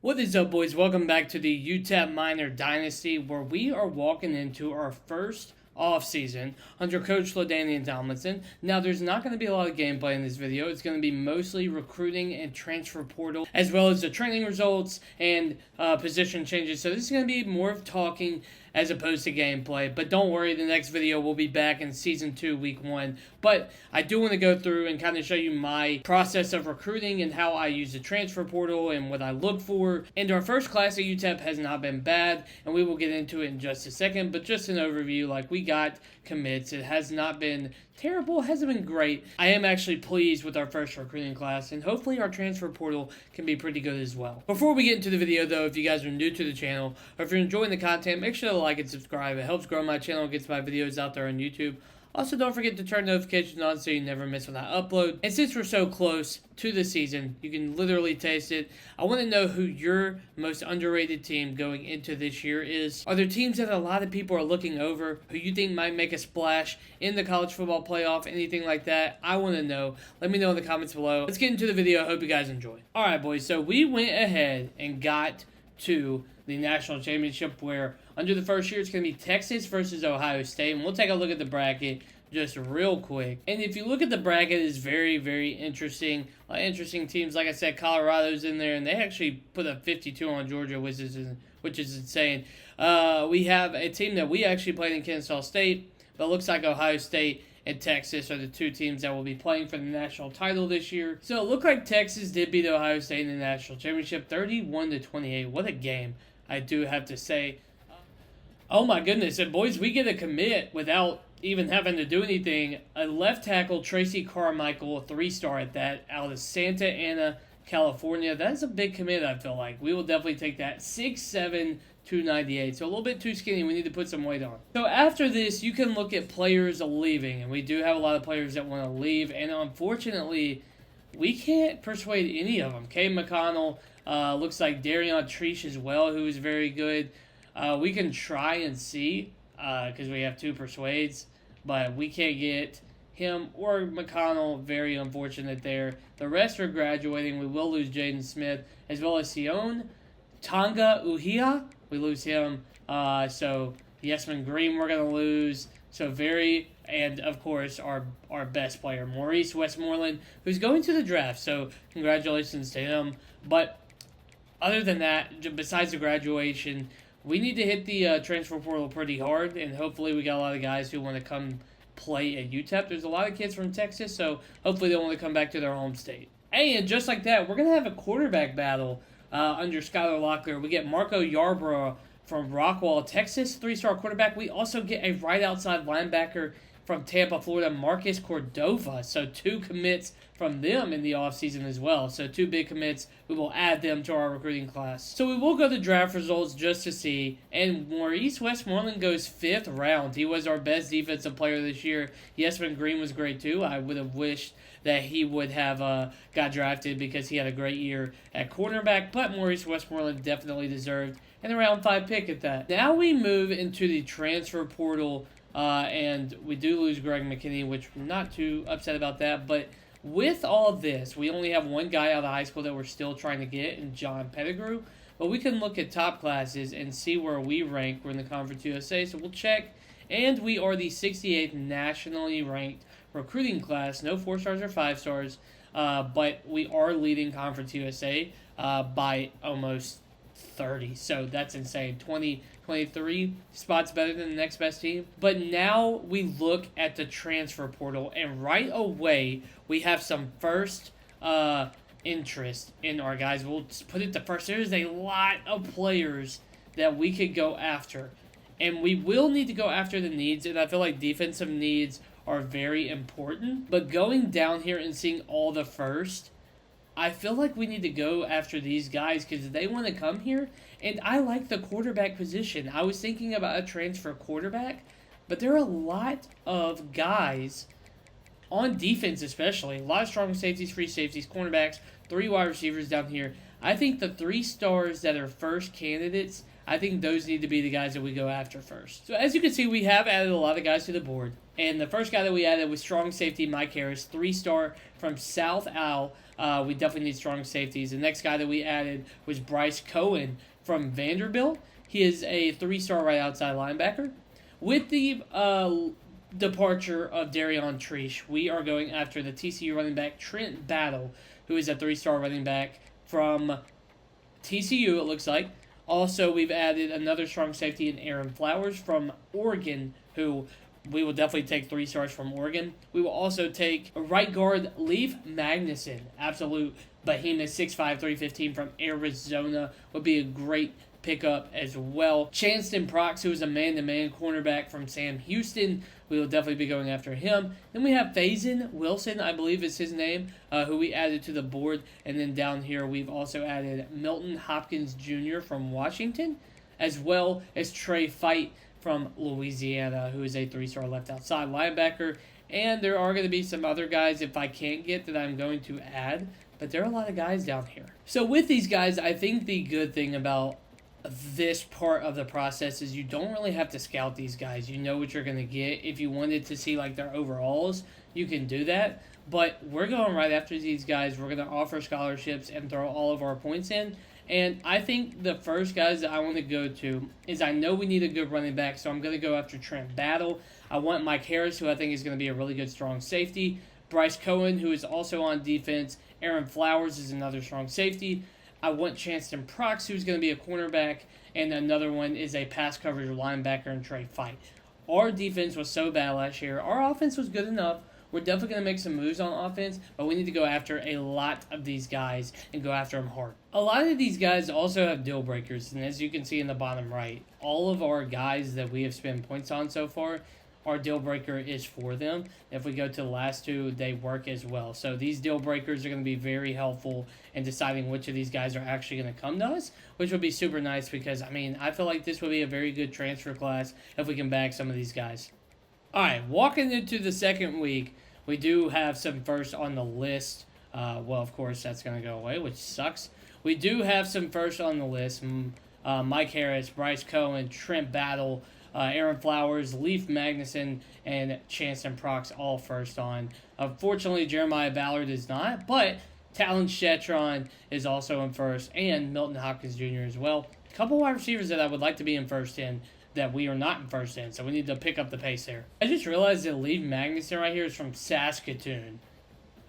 What is up, boys? Welcome back to the UTEP Minor Dynasty, where we are walking into our first off-season under Coach LaDainian Tomlinson. Now, there's not going to be a lot of gameplay in this video. It's going to be mostly recruiting and transfer portal, as well as the training results and position changes. So this is going to be more of talking as opposed to gameplay. But don't worry, the next video will be back in Season 2, Week 1. But I do want to go through and kind of show you my process of recruiting and how I use the transfer portal and what I look for. And our first class at UTEP has not been bad, and we will get into it in just a second. But just an overview, like we got commits. It has not been terrible, it hasn't been great. I am actually pleased with our first recruiting class, and hopefully our transfer portal can be pretty good as well. Before we get into the video though, if you guys are new to the channel, or if you're enjoying the content, make sure to like and subscribe. It helps grow my channel, gets my videos out there on YouTube. Also, don't forget to turn notifications on so you never miss when I upload. And since we're so close to the season, you can literally taste it. I want to know who your most underrated team going into this year is. Are there teams that a lot of people are looking over who you think might make a splash in the college football playoff, anything like that? I want to know. Let me know in the comments below. Let's get into the video. I hope you guys enjoy. All right, boys. So we went ahead and got to the national championship, where under the first year it's going to be Texas versus Ohio State, and we'll take a look at the bracket just real quick. And if you look at the bracket, it's very, very interesting. Interesting teams. Like I said, Colorado's in there, and they actually put a 52 on Georgia, which is insane. We have a team that we actually played in Kennesaw State, but it looks like Ohio State and Texas are the two teams that will be playing for the national title this year. So it looked like Texas did beat Ohio State in the national championship, 31-28. What a game, I do have to say. Oh my goodness, and boys, we get a commit without even having to do anything. A left tackle, Tracy Carmichael, a 3-star at that, out of Santa Ana, California. That's a big commit, I feel like. We will definitely take that. 6'7", 298. So a little bit too skinny. We need to put some weight on. So after this, you can look at players leaving, and we do have a lot of players that want to leave, and unfortunately, we can't persuade any of them. Kay McConnell, looks like Darion Treach as well, who is very good. We can try and see, because we have 2 persuades, but we can't get him or McConnell. Very unfortunate there. The rest are graduating. We will lose Jaden Smith, as well as Sion Tonga Uhia. We lose him. So Yesman Green we're going to lose. So and of course our best player, Maurice Westmoreland, who's going to the draft. So congratulations to him. But other than that, besides the graduation, we need to hit the transfer portal pretty hard, and hopefully we got a lot of guys who want to come play at UTEP. There's a lot of kids from Texas, so hopefully they want to come back to their home state. And just like that, we're going to have a quarterback battle under Skylar Locklear. We get Marco Yarbrough from Rockwall, Texas, 3-star quarterback. We also get a right outside linebacker from Tampa, Florida, Marcus Cordova. So 2 commits from them in the offseason as well. So 2 big commits. We will add them to our recruiting class. So we will go to draft results just to see. And Maurice Westmoreland goes 5th round. He was our best defensive player this year. Yesman Green was great too. I would have wished that he would have got drafted because he had a great year at cornerback. But Maurice Westmoreland definitely deserved an around 5 pick at that. Now we move into the transfer portal. And we do lose Greg McKinney, which I'm not too upset about that. But with all of this, we only have 1 guy out of high school that we're still trying to get, in John Pettigrew. But we can look at top classes and see where we rank. We're in the Conference USA, so we'll check. And we are the 68th nationally ranked recruiting class. No 4-stars or 5-stars, but we are leading Conference USA by almost 30. So that's insane. 23 spots better than the next best team. But now we look at the transfer portal, and right away we have some first interest in our guys. We'll just put it to first. There's a lot of players that we could go after, and we will need to go after the needs, and I feel like defensive needs are very important. But going down here and seeing all the first, I feel like we need to go after these guys because they want to come here, and I like the quarterback position. I was thinking about a transfer quarterback, but there are a lot of guys on defense, especially. A lot of strong safeties, free safeties, cornerbacks, 3 wide receivers down here. I think the 3 stars that are first candidates, I think those need to be the guys that we go after first. So as you can see, we have added a lot of guys to the board. And the first guy that we added was strong safety Mike Harris, 3-star from South Al. We definitely need strong safeties. The next guy that we added was Bryce Cohen from Vanderbilt. He is a 3-star right outside linebacker. With the departure of Darion Treesh, we are going after the TCU running back Trent Battle, who is a 3-star running back from TCU, it looks like. Also, we've added another strong safety in Aaron Flowers from Oregon, who we will definitely take 3 stars from Oregon. We will also take right guard Leif Magnuson, absolute behemoth, 6'5", 315 from Arizona, would be a great pickup as well. Chanston Prox, who is a man-to-man cornerback from Sam Houston, we will definitely be going after him. Then we have Faison Wilson, I believe is his name, who we added to the board. And then down here we've also added Milton Hopkins Jr. from Washington, as well as Trey Fight from Louisiana, who is a 3-star left outside linebacker. And there are going to be some other guys, if I can't get, that I'm going to add. But there are a lot of guys down here. So with these guys, I think the good thing about this part of the process is you don't really have to scout these guys. You know what you're going to get. If you wanted to see like their overalls, you can do that. But we're going right after these guys. We're going to offer scholarships and throw all of our points in. And I think the first guys that I want to go to is, I know we need a good running back, so I'm going to go after Trent Battle. I want Mike Harris, who I think is going to be a really good strong safety. Bryce Cohen, who is also on defense. Aaron Flowers is another strong safety. I want Chanston Prox, who's going to be a cornerback, and another one is a pass coverage linebacker and Trey Fight. Our defense was so bad last year. Our offense was good enough. We're definitely going to make some moves on offense, but we need to go after a lot of these guys and go after them hard. A lot of these guys also have deal breakers, and as you can see in the bottom right, all of our guys that we have spent points on so far, our deal breaker is for them. If we go to the last two, they work as well. So these deal breakers are going to be very helpful in deciding which of these guys are actually going to come to us, which would be super nice because, I mean, I feel like this would be a very good transfer class if we can bag some of these guys. All right, walking into the second week, we do have some first on the list. Well, of course, that's going to go away, which sucks. We do have some first on the list. Mike Harris, Bryce Cohen, Trent Battle, Aaron Flowers, Leif Magnuson, and Chanston Prox all first on. Unfortunately, Jeremiah Ballard is not, but Talon Shetron is also in first, and Milton Hopkins Jr. as well. A couple wide receivers that I would like to be in first in that we are not in first in, so we need to pick up the pace there. I just realized that Leif Magnuson right here is from Saskatoon.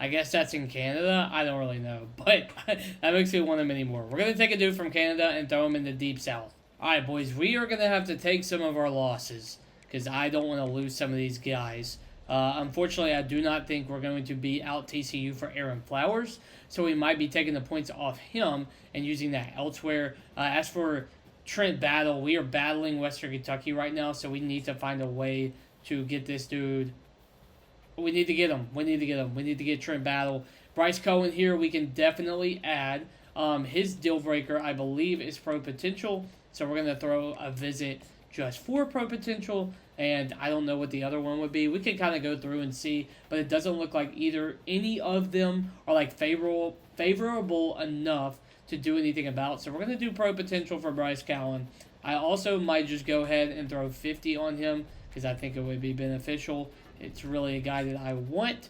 I guess that's in Canada. I don't really know, but that makes me want him anymore. We're going to take a dude from Canada and throw him in the Deep South. All right, boys, we are going to have to take some of our losses because I don't want to lose some of these guys. Unfortunately, I do not think we're going to be out TCU for Aaron Flowers, so we might be taking the points off him and using that elsewhere. As for Trent Battle, we are battling Western Kentucky right now, so we need to find a way to get this dude. We need to get him. We need to get him. We need to get Trent Battle. Bryce Cohen here, we can definitely add. His deal breaker, I believe, is Pro Potential. So we're going to throw a visit just for Pro Potential, and I don't know what the other one would be. We can kind of go through and see, but it doesn't look like any of them are like favorable enough to do anything about. So we're going to do Pro Potential for Bryce Cowan. I also might just go ahead and throw 50 on him because I think it would be beneficial. It's really a guy that I want.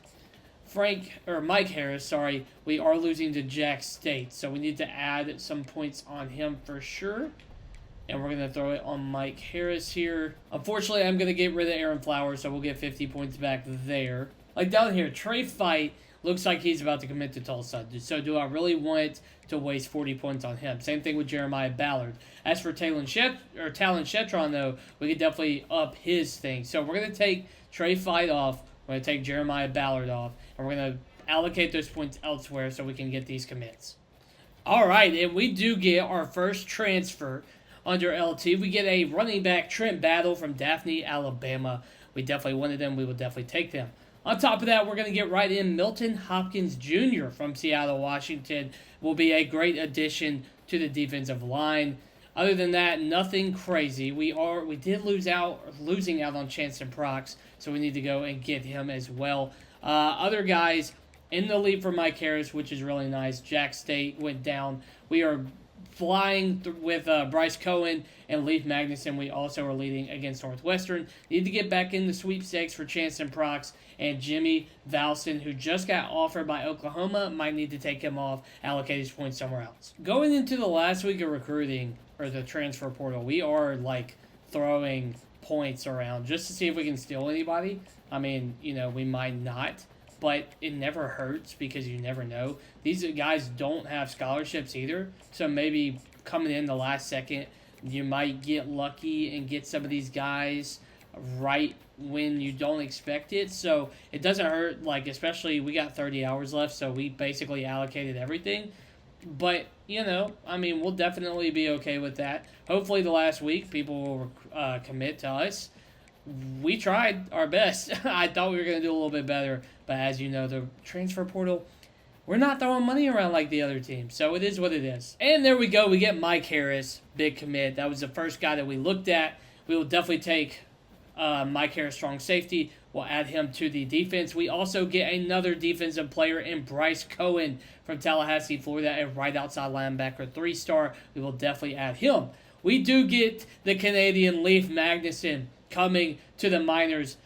Mike Harris, sorry, we are losing to Jack State, so we need to add some points on him for sure. And we're going to throw it on Mike Harris here. Unfortunately, I'm going to get rid of Aaron Flowers, so we'll get 50 points back there. Like down here, Trey Fight looks like he's about to commit to Tulsa. So do I really want to waste 40 points on him? Same thing with Jeremiah Ballard. As for Talon Shetron, though, we could definitely up his thing. So we're going to take Trey Fight off. We're going to take Jeremiah Ballard off. And we're going to allocate those points elsewhere so we can get these commits. All right, and we do get our first transfer under LT. We get a running back, Trent Battle from Daphne, Alabama. We definitely wanted them. We will definitely take them. On top of that, we're going to get right in Milton Hopkins Jr. from Seattle, Washington. Will be a great addition to the defensive line. Other than that, nothing crazy. We did losing out on Chanston Prox, so we need to go and get him as well. Other guys in the lead for Mike Harris, which is really nice. Jack State went down. We are flying with Bryce Cohen and Leif Magnuson. We also are leading against Northwestern. Need to get back in the sweepstakes for Chancellor Prox and Jimmy Valson, who just got offered by Oklahoma. Might need to take him off, allocate his points somewhere else. Going into the last week of recruiting, or the transfer portal, we are like throwing points around just to see if we can steal anybody. I mean, you know, we might not, but it never hurts because you never know. These guys don't have scholarships either, so maybe coming in the last second, you might get lucky and get some of these guys right when you don't expect it. So it doesn't hurt, like, especially we got 30 hours left, so we basically allocated everything. But, you know, I mean, we'll definitely be okay with that. Hopefully the last week people will commit to us. We tried our best. I thought we were going to do a little bit better. But as you know, the transfer portal, we're not throwing money around like the other teams. So it is what it is. And there we go. We get Mike Harris, big commit. That was the first guy that we looked at. We will definitely take Mike Harris, strong safety. We'll add him to the defense. We also get another defensive player in Bryce Cohen from Tallahassee, Florida, a right outside linebacker, 3-star. We will definitely add him. We do get the Canadian Leif Magnuson coming to the Miners,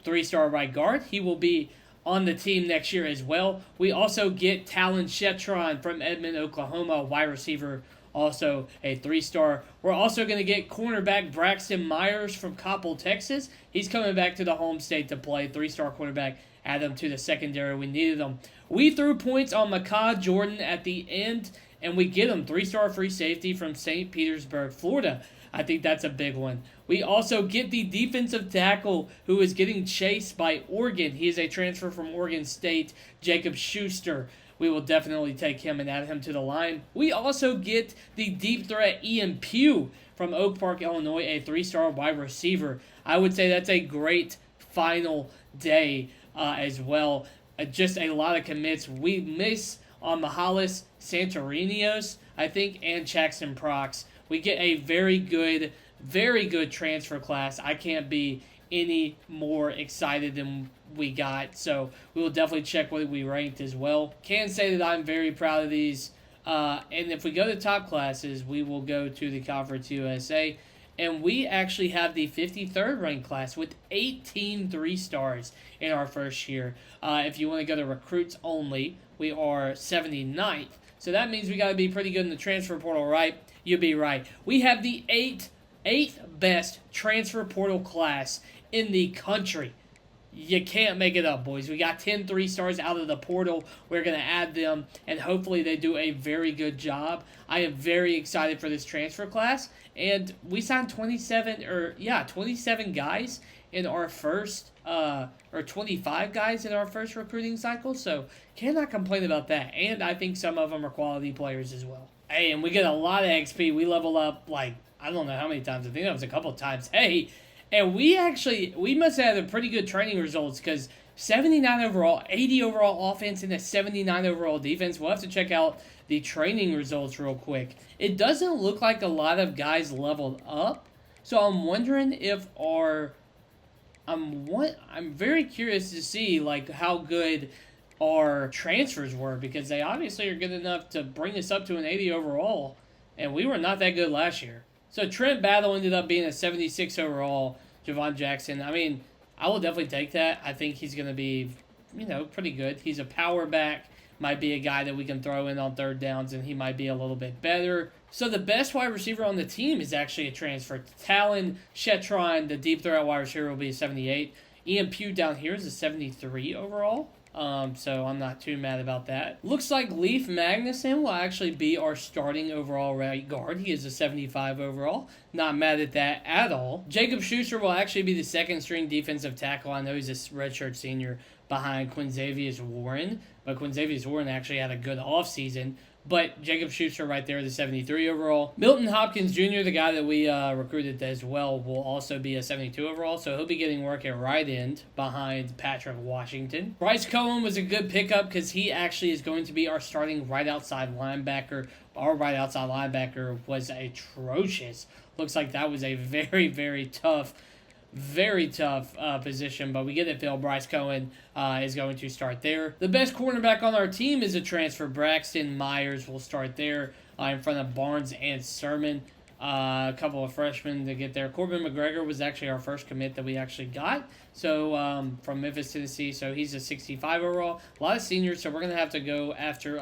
3-star right guard. He will be on the team next year as well. We also get Talon Shetron from Edmond, Oklahoma, wide receiver, also a 3-star. We're also going to get cornerback Braxton Myers from Coppell, Texas. He's coming back to the home state to play. 3-star cornerback. Add him to the secondary. We needed them. We threw points on Makah Jordan at the end, and we get him 3-star free safety from St. Petersburg, Florida. I think that's a big one. We also get the defensive tackle who is getting chased by Oregon. He is a transfer from Oregon State, Jacob Schuster. We will definitely take him and add him to the line. We also get the deep threat Ian Pugh from Oak Park, Illinois, a 3-star wide receiver. I would say that's a great final day as well. Just a lot of commits. We miss on Mihalis Santorinios, I think, and Jackson Prox. We get a very good transfer class. I can't be any more excited than we got. So we will definitely check what we ranked as well. Can say that I'm very proud of these. And if we go to top classes, we will go to the Conference USA. And we actually have the 53rd ranked class with 18 3-stars in our first year. If you want to go to recruits only, we are 79th. So that means we got to be pretty good in the transfer portal, right? You'll be right. We have the eighth best transfer portal class in the country. You can't make it up, boys. We got 10 3-stars out of the portal. We're going to add them, and hopefully they do a very good job. I am very excited for this transfer class, and we signed 27 guys in our first, or 25 guys in our first recruiting cycle, so cannot complain about that. And I think some of them are quality players as well. Hey, and we get a lot of XP. We level up, like, I don't know how many times. I think that was a couple of times. Hey, and we must have had a pretty good training results because 79 overall, 80 overall offense, and a 79 overall defense. We'll have to check out the training results real quick. It doesn't look like a lot of guys leveled up, so I'm wondering if I'm very curious to see like how good our transfers were because they obviously are good enough to bring us up to an 80 overall, and we were not that good last year. So Trent Battle ended up being a 76 overall. Javon Jackson, I mean, I will definitely take that. I think he's going to be, pretty good. He's a power back. Might be a guy that we can throw in on third downs, and he might be a little bit better. So the best wide receiver on the team is actually a transfer. Talon Shetron, the deep threat wide receiver, will be a 78. Ian Pugh down here is a 73 overall. So I'm not too mad about that. Looks like Leif Magnuson will actually be our starting overall right guard. He is a 75 overall. Not mad at that at all. Jacob Schuster will actually be the second string defensive tackle. I know he's a redshirt senior behind Quinzavius Warren, but Quinzavius Warren actually had a good offseason. But Jacob Schuster right there, the 73 overall. Milton Hopkins Jr., the guy that we recruited as well, will also be a 72 overall. So he'll be getting work at right end behind Patrick Washington. Bryce Cohen was a good pickup because he actually is going to be our starting right outside linebacker. Our right outside linebacker was atrocious. Looks like that was a very, very tough position, but we get it filled. Bryce Cohen is going to start there. The best cornerback on our team is a transfer. Braxton Myers will start there. in front of Barnes and Sermon. A couple of freshmen to get there. Corbin McGregor was actually our first commit that we actually got. So from Memphis, Tennessee. So he's a 65 overall. A lot of seniors, so we're going to have to go after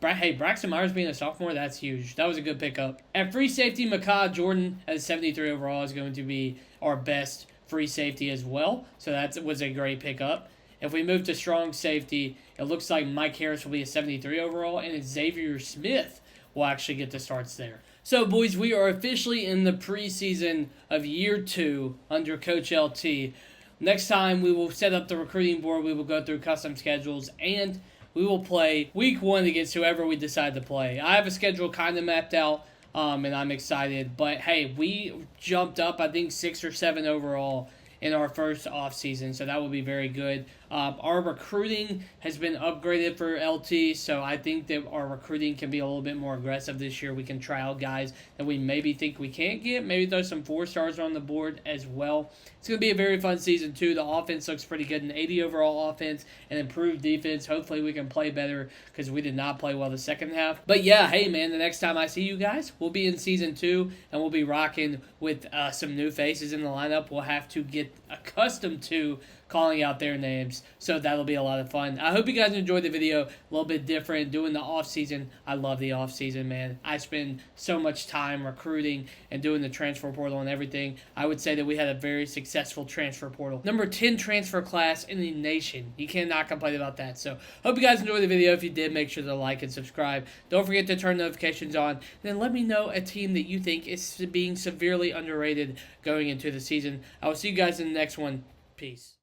hey, Braxton Myers being a sophomore, that's huge. That was a good pickup. At free safety, Micah Jordan at 73 overall is going to be our best free safety as well. So that was a great pickup. If we move to strong safety, it looks like Mike Harris will be a 73 overall, and Xavier Smith will actually get the starts there. So, boys, we are officially in the preseason of year 2 under Coach LT. Next time, we will set up the recruiting board. We will go through custom schedules, and we will play week 1 against whoever we decide to play. I have a schedule kind of mapped out, and I'm excited. But, hey, we jumped up, I think, 6 or 7 overall in our first offseason, so that will be very good. Our recruiting has been upgraded for LT, so I think that our recruiting can be a little bit more aggressive this year. We can try out guys that we maybe think we can't get, maybe throw some 4-stars on the board as well. It's going to be a very fun season, too. The offense looks pretty good, an 80 overall offense, and improved defense. Hopefully we can play better because we did not play well the second half. But, yeah, hey, man, the next time I see you guys, we'll be in Season 2, and we'll be rocking with some new faces in the lineup. We'll have to get accustomed to calling out their names, so that'll be a lot of fun. I hope you guys enjoyed the video. A little bit different, doing the off-season. I love the off-season, man. I spend so much time recruiting and doing the transfer portal and everything. I would say that we had a very successful transfer portal. Number 10 transfer class in the nation. You cannot complain about that. So, hope you guys enjoyed the video. If you did, make sure to like and subscribe. Don't forget to turn notifications on. And then let me know a team that you think is being severely underrated going into the season. I will see you guys in the next one. Peace.